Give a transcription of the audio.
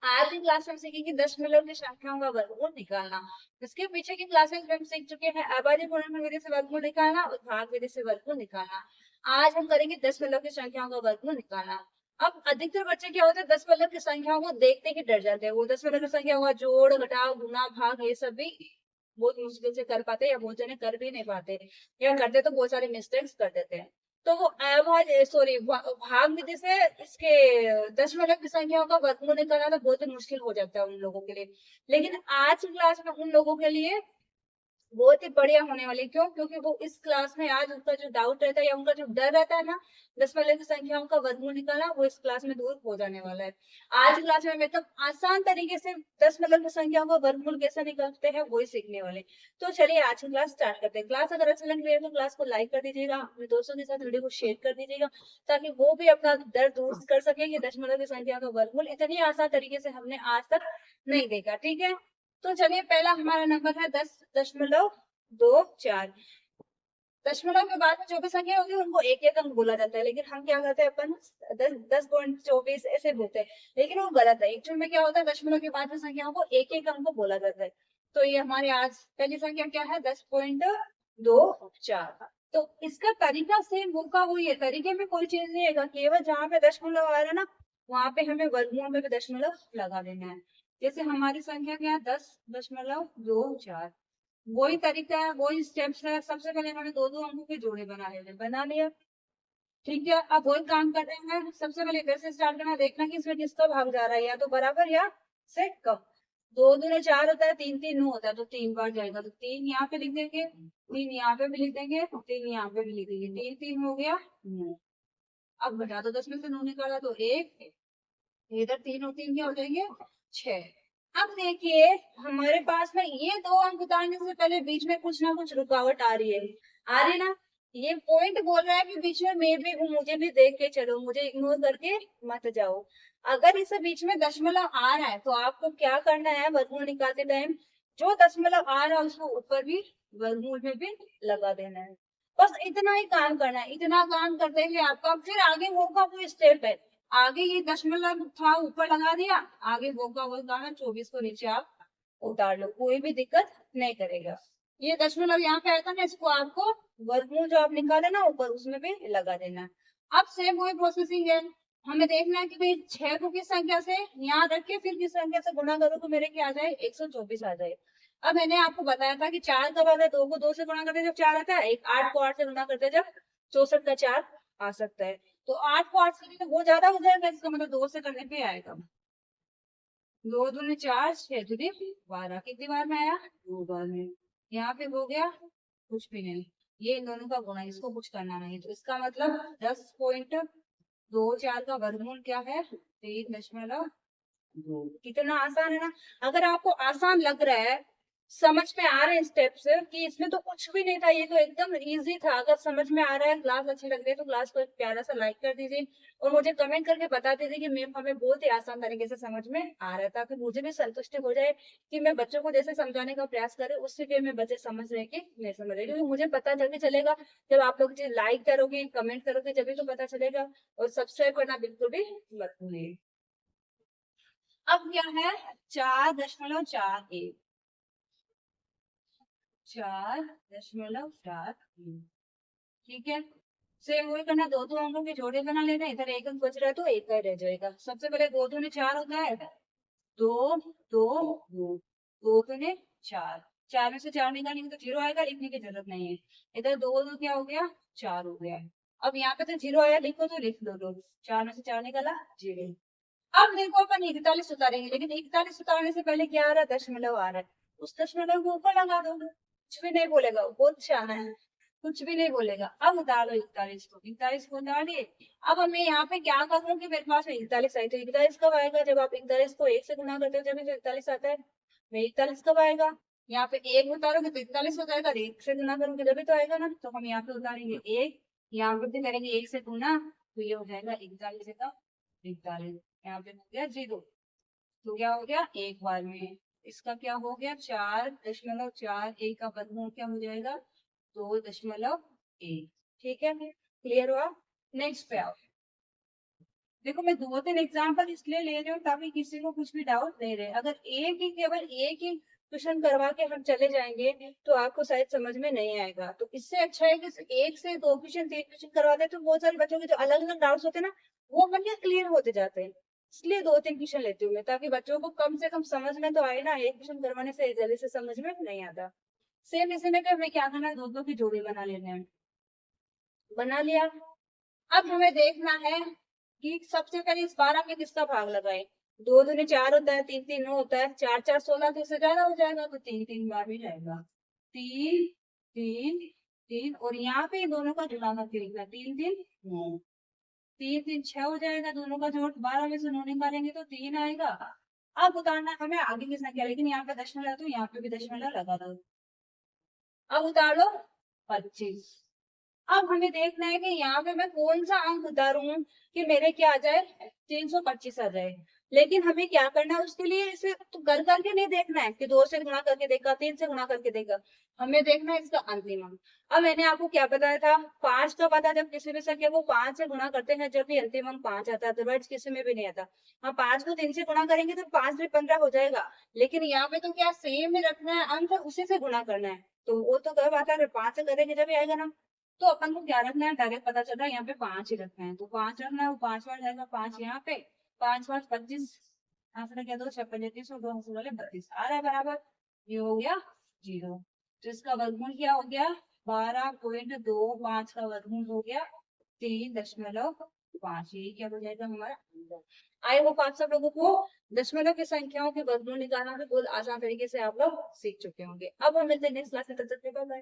आज की क्लास में सीखेंगे दशमलव की संख्याओं का वर्गमूल निकालना। इसके पीछे की क्लासेस में हम सीख चुके हैं अभाज्य गुणनफल विधि से वर्गमूल निकालना और भाग विधि से वर्गमूल निकालना। आज हम करेंगे दशमलव की संख्याओं का वर्गमूल निकालना। अब अधिकतर बच्चे क्या होते हैं, दशमलव की संख्याओं को देखते ही डर जाते हैं। वो दशमलव की संख्याओं का जोड़ घटाव गुना भाग ये सब भी बहुत मुश्किल से कर पाते हैं, या बहुत जने कर भी नहीं पाते, या करते तो बहुत सारे मिस्टेक्स कर देते हैं। तो वो अभाज्य सॉरी भाग विधि से इसके दशमलव की संख्याओं का वर्गमूल निकालना तो बहुत ही मुश्किल हो जाता है उन लोगों के लिए। लेकिन आज की क्लास में उन लोगों के लिए बहुत ही बढ़िया होने वाली। क्यों? क्योंकि वो इस क्लास में आज उनका जो डाउट रहता है या उनका जो डर रहता है ना दशमलव की संख्याओं का वर्गमूल निकालना, वो इस क्लास में दूर हो जाने वाला है। आज की क्लास में हम एकदम आसान तरीके से दशमलव की संख्याओं का वर्गमूल कैसे निकालते हैं वही सीखने वाले। तो चलिए आज की क्लास स्टार्ट करते हैं। क्लास अगर अच्छा लग रही है तो क्लास को लाइक कर दीजिएगा, अपने दोस्तों के साथ वीडियो को शेयर कर दीजिएगा, ताकि वो भी अपना डर दूर कर सके कि दशमलव की संख्या का वर्गमूल इतनी आसान तरीके से हमने आज तक नहीं देखा। ठीक है, तो चलिए पहला हमारा नंबर है 10.24। दशमलव के बाद में जो भी संख्या होगी उनको एक एक अंक बोला जाता है, लेकिन हम क्या करते हैं अपन 10.24 ऐसे बोलते हैं, लेकिन वो गलत है। एक्चुअल में क्या होता है, दशमलव के बाद में संख्याओं को एक एक अंक को बोला जाता है। तो ये हमारे आज पहली संख्या क्या है, 10.24। तो इसका तरीका सेम वो का वही है, तरीके में कोई चीज नहीं है, केवल जहाँ पे दशमलव आ रहा है ना वहां पे हमें वर्गमूल में भी दशमलव लगा देना है। जैसे हमारी संख्या क्या है, 10.24। वही तरीका है, वही स्टेप्स है। सबसे पहले हमें दो दो अंकों के जोड़े बना लेने, बना लिया। ठीक है, अब वही काम कर रहे हैं। सबसे पहले इधर से स्टार्ट करना, देखना कि इसमें किसका भाग जा रहा है, या तो बराबर या से कम। दो दूने चार होता है, तीन तीन नौ होता है, तो तीन बार जाएगा, तो तीन यहाँ पे लिख देंगे, तीन यहाँ पे भी लिख देंगे, तीन यहाँ पे भी लिख देंगे, तीन तीन हो गया 9। अब घटा दो, 10 में से 9 निकाला तो एक, इधर तीन और तीन क्या हो जाएंगे, 6। अब देखिए हमारे पास में ये दो अंक उतारने से पहले बीच में कुछ ना कुछ रुकावट आ रही है, आ रही है ना। ये पॉइंट बोल रहा है कि बीच में मैं भी हूँ, मुझे भी देख के चलो, मुझे इग्नोर करके मत जाओ। अगर इसे बीच में दशमलव आ रहा है तो आपको क्या करना है, वर्गमूल निकालते टाइम जो दशमलव आ रहा है उसको ऊपर भी वर्गमूल में भी लगा देना है। बस इतना ही काम करना है। इतना काम करते हुए आपका फिर आगे होगा वो स्टेप है। आगे ये दशमलव था ऊपर लगा दिया, आगे वो का वो गाना 24 को नीचे आप उतार लो, कोई भी दिक्कत नहीं करेगा। ये दशमलव यहाँ पे आया था ना, इसको आपको वर्गमूल जो आप निकाले ना ऊपर उसमें भी लगा देना। अब सेम वही प्रोसेसिंग है। हमें देखना है कि भाई 6 को किस संख्या से यहाँ रख के फिर किस संख्या से गुणा करो तो मेरे क्या आ जाए, 124 आ जाए। अब मैंने आपको बताया था कि 4 कब आता है, 2 को 2 से गुणा करते जब 4 आता है, एक 8 को 8 से गुणा करते जब 64 का 4 आ सकता है। तो 8 को 8 से तो वो ज्यादा हो जाएगा, इसका मतलब 2 से करने पे आएगा। 2 दूनी 4, 6 दूनी 12, कितनी बार में आया, 2 बार में। यहाँ पे हो गया कुछ भी नहीं, ये इन दोनों का गुणा, इसको कुछ करना नहीं। तो इसका मतलब 10.24 का वर्गमूल क्या है, 3.2। कितना आसान है ना। अगर आपको आसान लग रहा है, समझ में आ रहे हैं स्टेप्स कि इसमें तो कुछ भी नहीं था, ये तो एकदम इजी था, अगर समझ में आ रहा है, क्लास अच्छी लग रही है तो क्लास को एक प्यारा सा लाइक कर दीजिए और मुझे कमेंट करके बता दीजिए कि मैम हमें बहुत ही आसान तरीके से समझ में आ रहा है, ताकि मुझे भी संतुष्टि हो जाए कि मैं बच्चों को जैसे समझाने का प्रयास करें उससे वे में बच्चे समझ रहे कि नहीं समझ रहे। क्योंकि मुझे पता जल्दी चलेगा जब आप लोग लाइक करोगे, कमेंट करोगे, जब भी तो पता चलेगा। और सब्सक्राइब करना बिल्कुल भी मत भूलिए। अब क्या है, 4.41, 4.41। ठीक है, सेम वही करना, दो दो अंकों के जोड़े बना लेना। इधर एक अंक बच रहा है तो एक का रह जाएगा। सबसे पहले दो दूने 4 होता है, दो दो दो, दो दूने 4, 4 में से 4 निकालेंगे तो 0 आएगा, लिखने की जरूरत नहीं है। इधर दो दो क्या हो गया, 4 हो गया। अब यहाँ पे तो 0 आया, लिखो तो लिख लो, 4 में से 4 निकाला 0। अब देखो अपन 41 उतारेंगे, लेकिन 41 उतारने से पहले क्या आ रहा है, दशमलव आ रहा है। उस दशमलव को ऊपर लगा दो, कुछ भी नहीं बोलेगा, बहुत शाना है, कुछ भी नहीं बोलेगा। अब उतार लो 41 को, 41 को उतार दिए। अब हमें यहाँ पे क्या करना कि मेरे पास में 41 आई, तो 41 कब आएगा, जब आप 41 को 1 से गुना करते हो जब 41 आता है। मैं 41 कब आएगा, यहाँ पे 1 उतारोगे तो 41 हो जाएगा, 1 से गुना करोगे जब तो आएगा ना। तो हम यहाँ पे उतारेंगे 1, यहाँ पे भी करेंगे 1 से गुना, तो ये हो जाएगा 41 का 41। यहाँ पे हो गया 0, तो क्या हो गया, एक बार में। इसका क्या हो गया, 4.41 का वर्गमूल क्या हो जाएगा, 2.1। ठीक है, क्लियर हुआ। नेक्स्ट पे आओ। देखो मैं 2-3 एग्जाम्पल इसलिए ले रही हूँ ताकि किसी को कुछ भी डाउट नहीं रहे। अगर केवल एक ही क्वेश्चन करवा के हम चले जाएंगे तो आपको शायद समझ में नहीं आएगा। तो इससे अच्छा है कि एक से 2 क्वेश्चन 3 क्वेश्चन करवा दे, तो बहुत सारे बच्चों के जो अलग अलग डाउट्स होते हैं ना, वो बन के क्लियर होते जाते हैं। इसलिए 2-3 क्वेश्चन लेती हूँ मैं, ताकि बच्चों को कम से कम समझ में तो आए ना। एक क्वेश्चन करवाने से जल्दी से समझ में नहीं आता। सेम इसी में हमें क्या करना है, 2-2 की जोड़ी बना लेने हैं। बना लिया। अब हमें देखना है कि सबसे पहले इस 12 में किसका भाग लगाए। 2 दूनी 4 होता है, 3 3 9 होता है, 4 4 16, तो इससे ज्यादा हो जाएगा, तो 3 3 बार भी जाएगा। 3 3 3, और यहाँ पे दोनों का जुड़ा करके लिखना, 3 3 9, 3 3 6 हो जाएगा। दोनों का जोड़ 12 में से 9 निकालेंगे तो 3 आएगा। अब उतारना हमें आगे की संख्या, लेकिन यहाँ पे दशमलव, तो यहाँ पे भी दशमलव लगा दो। अब उतारो 25। अब हमें देखना है कि यहाँ पे मैं कौन सा अंक उतारूं कि मेरे क्या आ जाए, 325 आ जाए। लेकिन हमें क्या करना है उसके लिए, इसे तो कर करके नहीं देखना है कि 2 से गुणा करके देखा, 3 से गुणा करके देखा। हमें देखना है इसका अंतिम अंक। अब मैंने आपको क्या बताया था, 5 का पता, जब किसी भी संख्या को 5 से गुणा करते हैं जब भी अंतिम अंक 5 आता है, अदरवाइज किसी में भी नहीं आता। हाँ, 5 को 3 से गुणा करेंगे तो 5 से 15 हो जाएगा। लेकिन यहाँ पे तो क्या सेम ही रखना है अंक, उसी से गुणा करना है। तो वो तो कब आता है, 5 से करेंगे जब भी आएगा ना। तो अपन को क्या रखना है, डायरेक्ट पता चल रहा है यहाँ पे 5 ही रखना है, तो 5 रखना है। वो 5 बार जाएगा, 5 यहाँ पे, 5 5 25, आंसर क्या, 2 56 33 और 2 हासिल वाले 32 आ रहा है बराबर। ये हो गया 0। तो इसका वर्गमूल क्या हो गया, 12.25 का वर्गमूल हो गया 3.5। यही क्या हो जाएगा हमारा आंसर। आई होप आप सब लोगों को दशमलव की संख्याओं के वर्गमूल निकालना भी बहुत आसान तरीके से आप लोग सीख चुके होंगे। अब हम मिलते हैं नेक्स्ट क्लास में, तब तक के लिए बाय बाय।